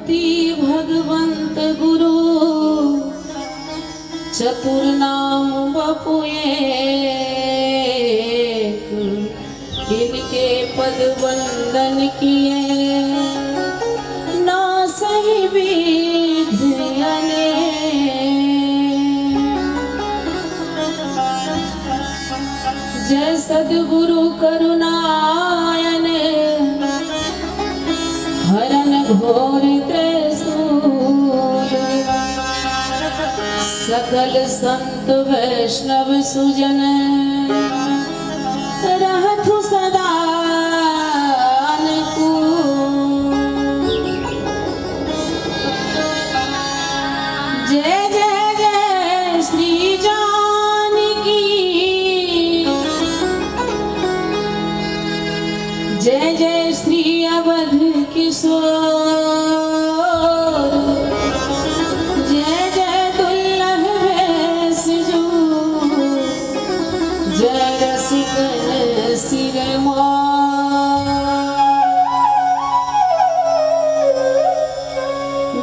भक्ति भगवंत गुरु चतुर नाम बपुए, इनके पद वंदन किए ना सही विधि जय सद्गुरु करुणायन हरन घोर त्रिशूल, सकल संत वैष्णव सुजन रहथु सदा अनुकूल। जय जय जय श्री जानकी, जय जय श्री अवध किशोर, जय जय दुर्लभ भेषजू, जय रसिक सिरमौर।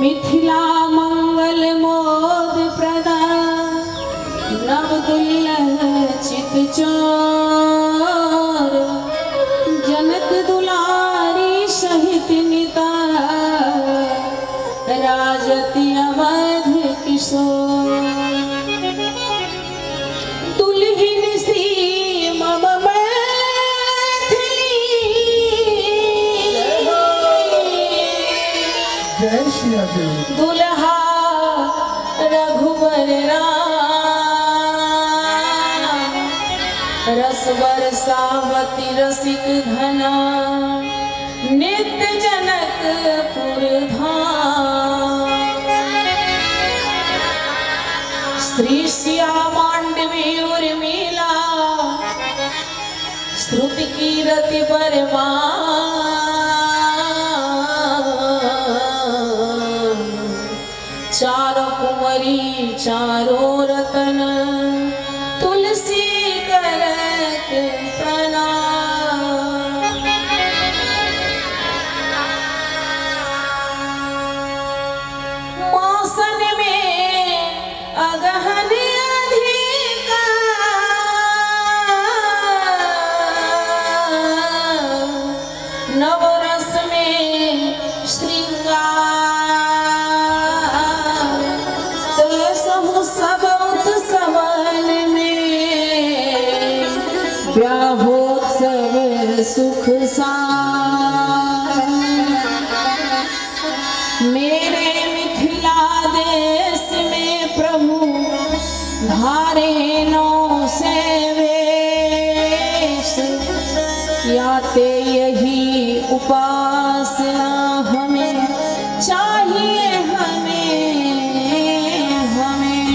मिथिला मंगल मोद प्रदा नव दुर्लभ चित चोर, जनक दुलारी सहित निता राजति अवध किशोर। दुल्हिन श्री मम मैथिली, दुल्हा रघुवर राम, रस बरसावती रसिक धना नित्य जनकपुर धाम। श्री सिया मांडवी उर्मिला श्रुति कीरति परमा, चारों कुंवरी चारों रतन तुलसी करत प्रणाम। मौसन में अगहन अधिकार, नवरस में श्रृंगार, तसहु सब उत्सवन में ब्याहोत्सव सुख सार। मेरे मिथिला देश में प्रभु धारे नौ से वेश, याते यही उपासना हमें चाहिए हमें हमें।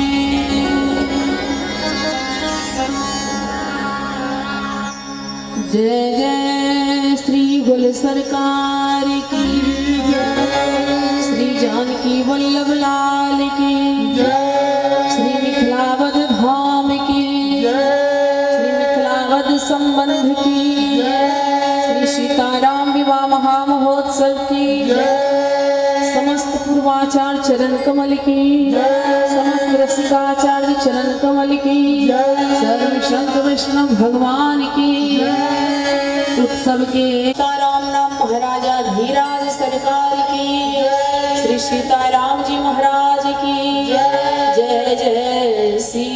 जय जय श्री गुल सरकार की, श्री जानकी वल्लभ लाल की, श्री मिथिलावध धाम की, श्री मिथिलावध संबंध की, श्री सीताराम विवाह महामहोत्सव की, समस्त पूर्वाचार्य चरण कमल की, समस्त रसिकाचार्य चरण कमल की, सर्व संत वैष्णव भगवान की। उत्सव के सीताराम नाम महाराजा धीराज सरकार की, श्री सीताराम जी महाराज की जय जय श्री